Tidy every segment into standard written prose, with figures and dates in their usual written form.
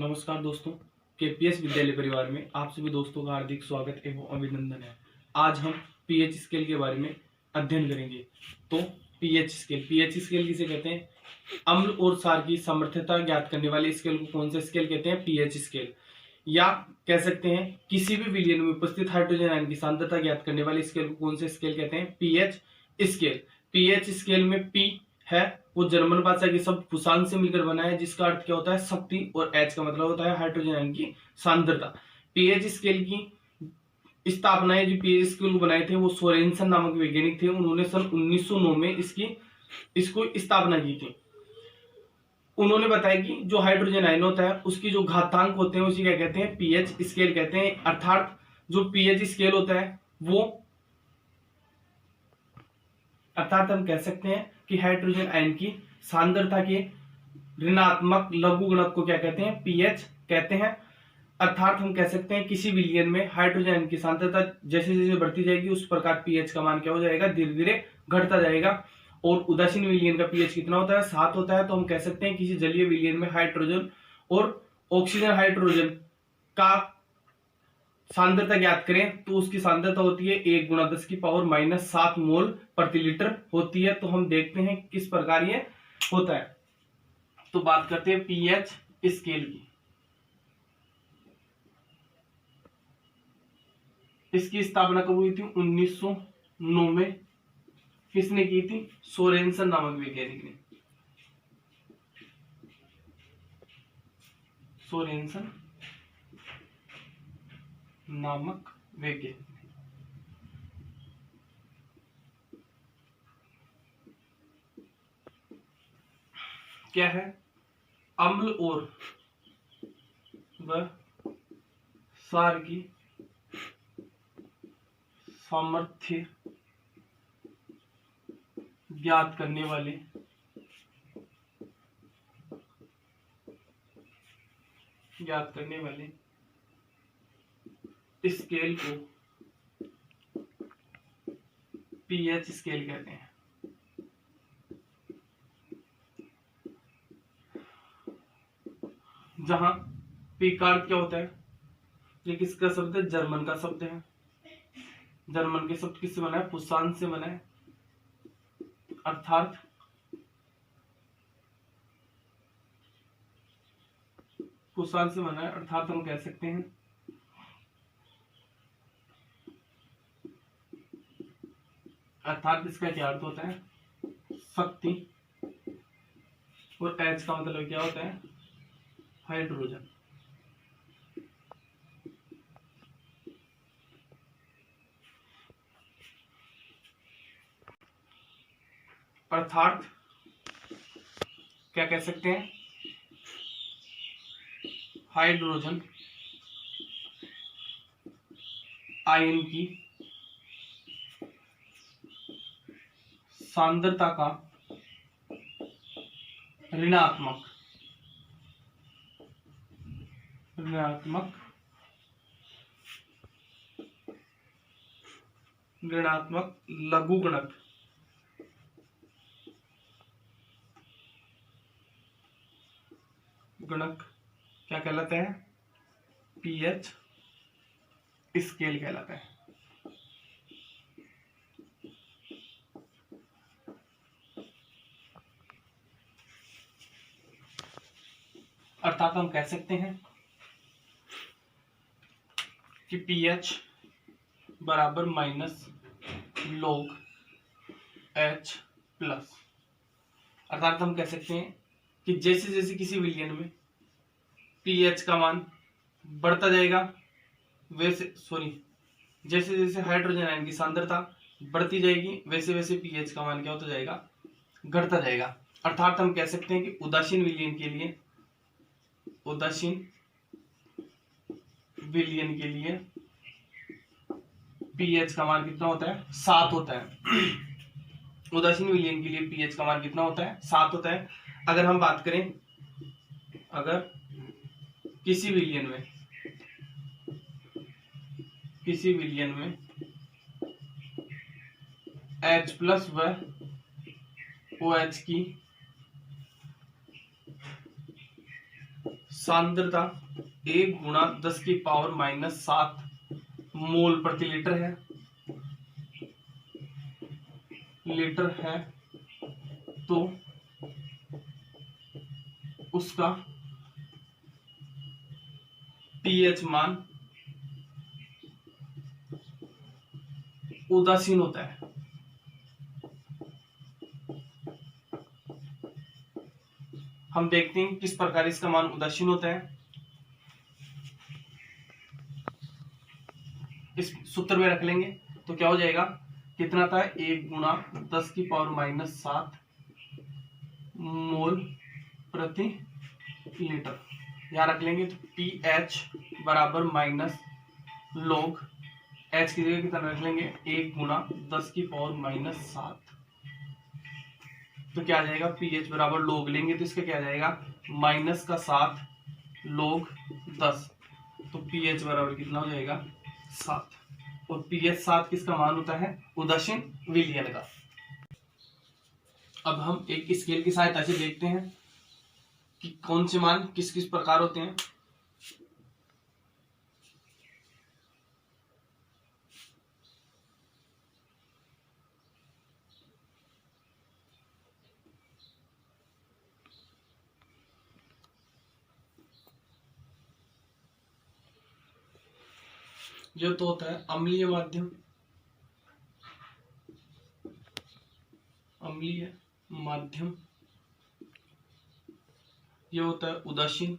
नमस्कार दोस्तों, केपीएस विद्यालय परिवार में आप सभी दोस्तों का हार्दिक स्वागत एवं अभिनंदन है। आज हम पीएच स्केल के बारे में अध्ययन करेंगे। तो पीएच स्केल किसे कहते हैं? अम्ल और क्षार की सामर्थ्यता ज्ञात करने वाले स्केल को कौन सा स्केल कहते हैं? PH scale. या कह सकते हैं किसी भी विलयन में उपस्थित हाइड्रोजन आयन की सांद्रता ज्ञात करने वाले स्केल को कौन सा स्केल कहते हैं? PH scale. पीएच स्केल में पी है वो जर्मन भाषा के शब्द पुसान से मिलकर बना है, जिसका अर्थ क्या होता है? शक्ति, और एच का मतलब होता है हाइड्रोजन आयन की सांद्रता। पीएच स्केल की स्थापना है, जो पीएच स्केल को बनाए थे वो सोरेनसन नामक वैज्ञानिक थे। उन्होंने सन 1909 में इसको स्थापना की थी। उन्होंने बताया कि जो हाइड्रोजन आयन होता है उसकी जो घातांक होते हैं उसी क्या कहते हैं? पीएच स्केल कहते हैं। अर्थात जो पीएच स्केल होता है वो अर्थात हम कह सकते हैं कि हाइड्रोजन आयन की सांद्रता के ऋणात्मक लघुगणक को क्या कहते हैं? पीएच कहते हैं। अर्थात हम कह सकते हैं किसी विलयन में हाइड्रोजन आयन की सांद्रता जैसे जैसे बढ़ती जाएगी उस प्रकार पीएच का मान क्या हो जाएगा? धीरे धीरे घटता जाएगा। और उदासीन विलयन का पीएच कितना होता है? 7 होता है। तो हम कह सकते हैं किसी जलीय विलयन में हाइड्रोजन और ऑक्सीजन हाइड्रोजन का सांद्रता ज्ञात करें तो उसकी सांद्रता होती है 1 × 10⁻⁷ मोल प्रति लीटर होती है। तो हम देखते हैं किस प्रकार ये होता है। तो बात करते हैं पीएच स्केल की। इसकी स्थापना कब हुई थी? 1909 में। किसने की थी? सोरेनसन नामक वैज्ञानिक ने। सोरेनसन नामक वैज्ञानिक। क्या है? अम्ल और क्षार की सामर्थ्य ज्ञात करने वाले स्केल को पीएच स्केल कहते हैं। जहां पी का अर्थ क्या होता है? ये किसका शब्द है? जर्मन का शब्द है। जर्मन के शब्द किससे बना है? पुसान से बना है। अर्थात पुसान से बना है। अर्थात हम कह सकते हैं अर्थात इसका क्या अर्थ होता है? शक्ति, और एच का मतलब क्या होता है? हाइड्रोजन। अर्थात क्या कह सकते हैं? हाइड्रोजन आयन की सांद्रता का ऋणात्मक लघुगणक क्या कहलाता है? पीएच स्केल कहलाता है। अर्थात हम कह सकते हैं कि pH बराबर -log H प्लस। अर्थात हम कह सकते हैं कि जैसे जैसे किसी विलयन में pH का मान बढ़ता जाएगा जैसे जैसे हाइड्रोजन आयन की सांद्रता बढ़ती जाएगी वैसे वैसे pH का मान क्या होता जाएगा? घटता जाएगा। अर्थात हम कह सकते हैं कि उदासीन विलयन के लिए पीएच का मान कितना होता है? 7 होता है। उदासीन विलयन के लिए पीएच का मान कितना होता है? 7 होता है। अगर हम बात करें, अगर किसी विलयन में H प्लस व OH की सांद्रता 1 × 10⁻⁷ मोल प्रति लीटर है तो उसका पीएच मान उदासीन होता है। हम देखते हैं किस प्रकार इसका मान उदासीन होता है। इस सूत्र में रख लेंगे तो क्या हो जाएगा, कितना था, 1 × 10⁻⁷ मोल प्रति लीटर। यहां रख लेंगे तो पीएच बराबर माइनस log एच की जगह कितना रख लेंगे, 1 × 10⁻⁷। तो क्या आ जाएगा, पीएच बराबर log लेंगे तो इसका क्या आ जाएगा, -7 log 10। तो पीएच बराबर कितना हो जाएगा, 7। और पीएच 7 किसका मान होता है, उदासीन विलयन का। अब हम एक स्केल की सहायता से देखते हैं कि कौन से मान किस किस प्रकार होते हैं। जो तो होता है अम्लीय माध्यम, ये होता है उदासीन,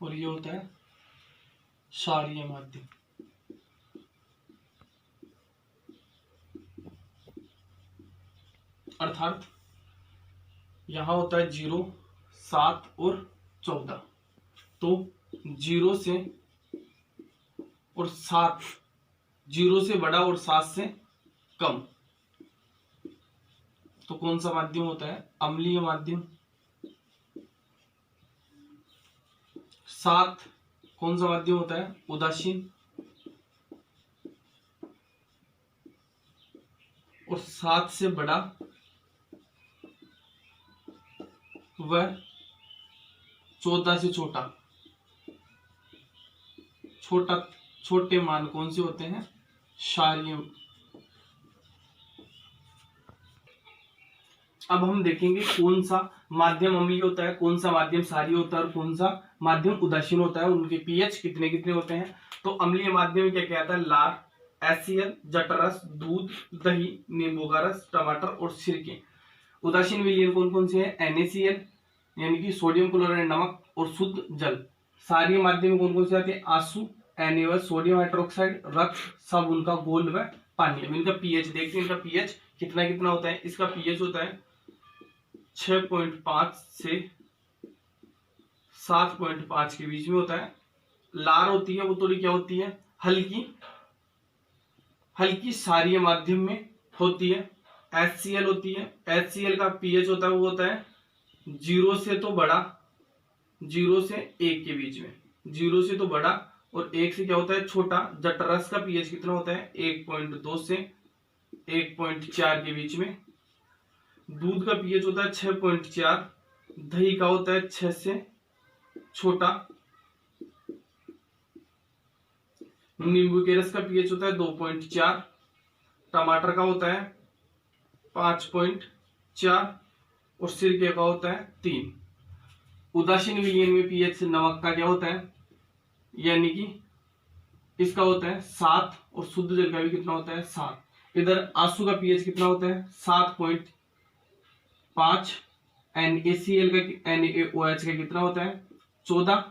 और ये होता है क्षारीय माध्यम। अर्थात यहां होता है 0, 7 और 14। तो 0 से और 7, 0 से बड़ा और 7 से कम, तो कौन सा माध्यम होता है, अम्लीय माध्यम। 7 कौन सा माध्यम होता है, उदासीन। और 7 से बड़ा वह 14 से छोटा, छोटे मान कौन से होते हैं, क्षारीय। अब हम देखेंगे कौन सा माध्यम अम्लीय होता है, कौन सा माध्यम क्षारीय होता है और कौन सा माध्यम उदासीन होता है, उनके पीएच कितने कितने होते हैं। तो अम्लीय माध्यम में क्या क्या आता है, लार, एसियल, जठरस, दूध, दही, नींबू का रस, टमाटर और सिरके। उदासीन विलयन कौन कौन से हैं, NaCl यानी कि सोडियम क्लोराइड नमक और शुद्ध जल। क्षारीय माध्यम में कौन कौन से आते हैं, आंसू, Na, सोडियम हाइड्रोक्साइड, रक्त, सब उनका घोल व पानी। अब इनका पीएच देखते हैं, इनका पीएच कितना कितना होता है। इसका पीएच होता है 6.5 से 7.5 के बीच में होता है। लार होती है वो थोड़ी क्या होती है, हल्की क्षारीय माध्यम में होती है। HCl होती है, HCl का पीएच होता है वो होता है 0 से तो बड़ा, 0 से 1 के बीच में, 0 से तो बड़ा और 1 से क्या होता है, छोटा। जठरस का पीएच कितना होता है, 1.2 से 1.4 के बीच में। दूध का पीएच होता है 6.4, दही का होता है 6 से छोटा। नींबू के रस का पीएच होता है 2.4, टमाटर का होता है 5.4 और सिरके का होता है 3। उदासीन विलयन में पीएच नमक का क्या होता है, यानी कि इसका होता है 7 और शुद्ध जल का भी कितना होता है, 7। इधर आंसू का पीएच कितना होता है, 7.5। NaCl का, NaOH का कितना होता है, 14।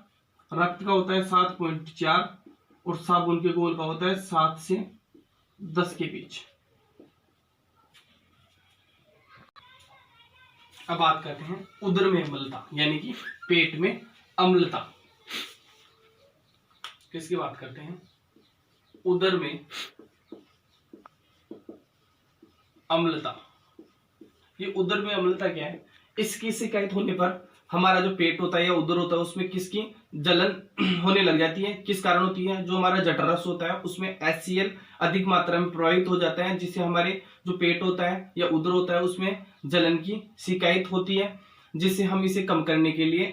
रक्त का होता है 7.4 और साबुन के घोल का होता है 7 से 10 के बीच। अब बात करते हैं उदर में अम्लता, यानी कि पेट में अम्लता। किसकी बात करते हैं, उदर में अम्लता। ये उदर में अम्लता क्या है, इसकी शिकायत होने पर हमारा जो पेट होता है या उदर होता है उसमें किसकी जलन होने लग जाती है। किस कारण होती है, जो हमारा जठरस होता है उसमें HCl अधिक मात्रा में प्रवाहित हो जाता है, जिससे हमारे जो पेट होता है या उदर होता है उसमें जलन की शिकायत होती है। जिससे हम इसे कम करने के लिए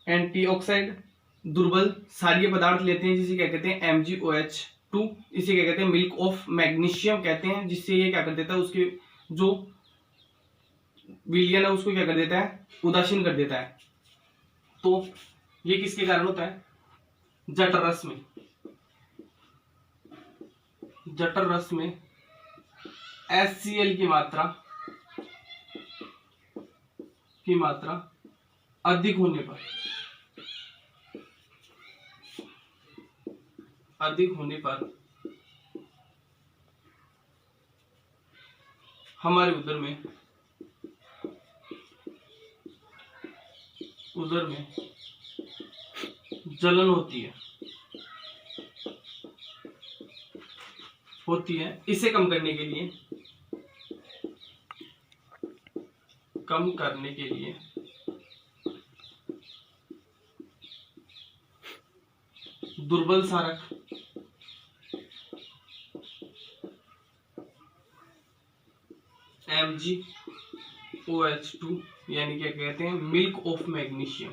एंटीऑक्साइड दुर्बल क्षारीय पदार्थ लेते हैं, जिसे क्या कहते हैं MgOH2। इसे क्या कहते हैं मिल्क ऑफ मैग्नीशियम कहते हैं, जिससे ये क्या कर देता है उसके जो विलयन है उसको क्या कर देता है उदासीन कर देता है। तो ये किसके कारण होता है? जठर रस में HCl की मात्रा अधिक होने पर हमारे उदर में जलन होती है। इसे कम करने के लिए दुर्बल क्षारक MgOH2 यानी क्या कहते हैं मिल्क ऑफ मैग्नीशियम,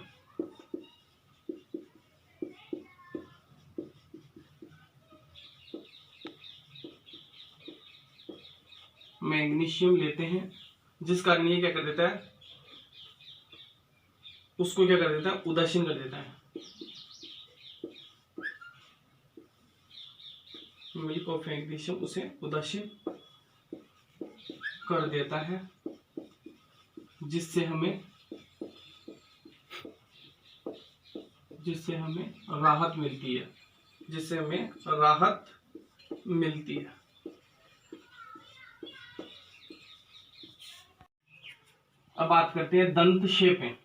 लेते हैं, जिस कारण ये क्या कर देता है उसको क्या कर देता है उदासीन कर देता है। मिल्क ऑफ मैग्नीशियम उसे उदासीन कर देता है, जिससे हमें राहत मिलती है। अब बात करते हैं दंत शेपें।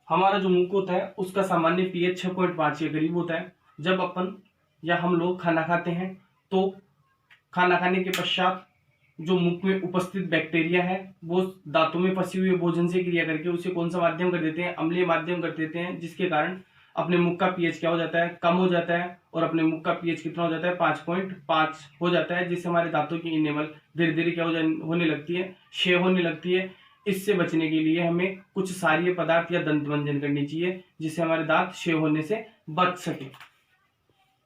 हमारा जो मुख होता है उसका सामान्य pH 6.5 के करीब होता है। जब अपन या हम लोग खाना खाते हैं तो खाना खाने के पश्चात जो मुख में उपस्थित बैक्टीरिया है वो दांतों में फंसी हुई भोजन से क्रिया करके उसे कौन सा माध्यम कर देते हैं अम्लीय माध्यम कर देते हैं, जिसके कारण अपने मुख का pH क्या हो जाता है कम हो जाता है और अपने मुख का pH कितना हो जाता है 5.5 हो जाता है, जिससे हमारे दांतों की इनेमल धीरे धीरे क्या होने लगती है क्षय होने लगती है। इससे बचने के लिए हमें कुछ क्षारीय पदार्थ या दंत मंजन करनी चाहिए, जिससे हमारे दांत क्षय होने से बच सके।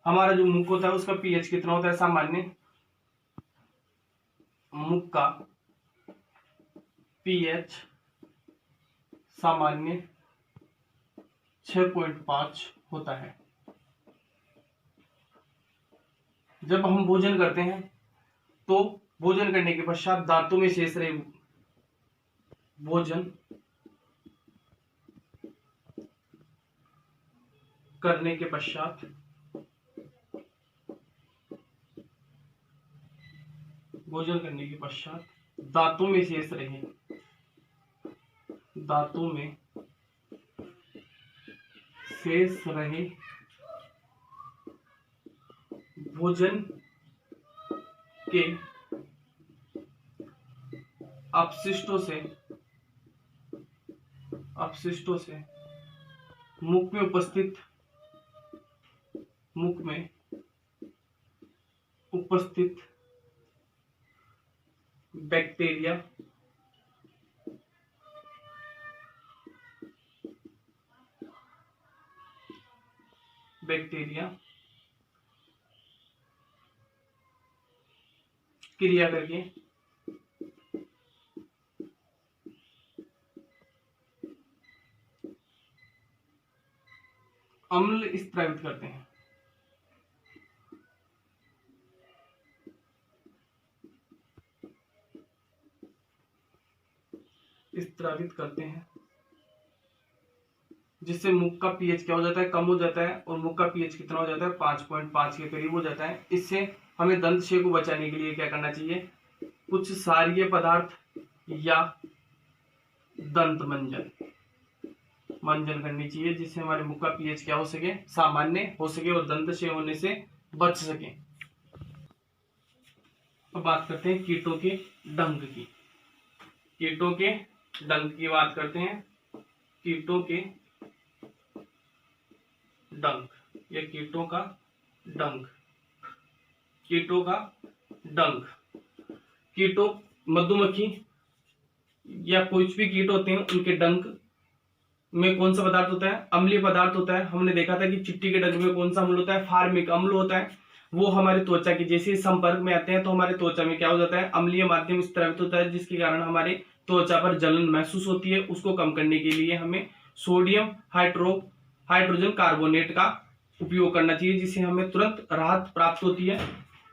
हमारा जो मुख होता है उसका pH कितना होता है? सामान्य मुख का pH सामान्य 6.5 होता है। जब हम भोजन करते हैं तो भोजन करने के पश्चात दांतों में शेष रहे भोजन करने के पश्चात दांतों में शेष रहे भोजन के अपशिष्टों से मुख में उपस्थित बैक्टीरिया क्रिया करके अम्ल स्रावित करते हैं। जिससे मुख का pH क्या हो जाता है कम हो जाता है और मुख का pH कितना हो जाता है 5.5 के करीब हो जाता है। इससे हमें दंत क्षय को बचाने के लिए क्या करना चाहिए? कुछ क्षारीय पदार्थ या दंत मंजन करनी चाहिए, जिससे हमारे मुख का pH क्या हो सके सामान्य हो सके और दंत क्षय होने से बच सके। अब बात करते हैं कीटों के डंक की बात करते हैं। कीटों के डंक, या कीटों का डंक, कीटों का डंक। कीटों, मधुमक्खी या कुछ भी कीट होते हैं, उनके डंक में कौन सा पदार्थ होता है? अम्लीय पदार्थ होता है। हमने देखा था कि चिट्टी के डंक में कौन सा अम्ल होता है? फार्मिक अम्ल होता है। वो हमारे त्वचा के जैसे संपर्क में आते हैं तो हमारे त्वचा में क्या हो जाता है? अम्लीय माध्यम स्रावित होता है, जिसके कारण हमारे त्वचा पर जलन महसूस होती है। उसको कम करने के लिए हमें सोडियम हाइड्रोजन कार्बोनेट का उपयोग करना चाहिए, जिससे हमें तुरंत राहत प्राप्त होती है।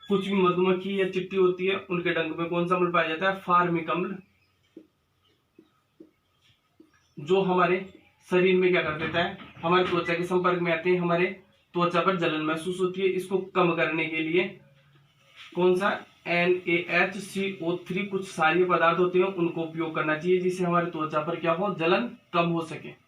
कुछ भी मधुमक्खी या चिट्टी होती है, उनके डंक में कौन सा अम्ल पाया जाता है? फार्मिक अम्ल, जो हमारे शरीर में क्या कर देता है? हमारे त्वचा के संपर्क में आते हैं, हमारे त्वचा पर जलन महसूस होती है। इसको कम करने के लिए कौन सा? NaHCO3 कुछ सारे पदार्थ होते हैं, उनको उपयोग करना चाहिए, जिससे हमारे त्वचा पर क्या हो? जलन कम हो सके।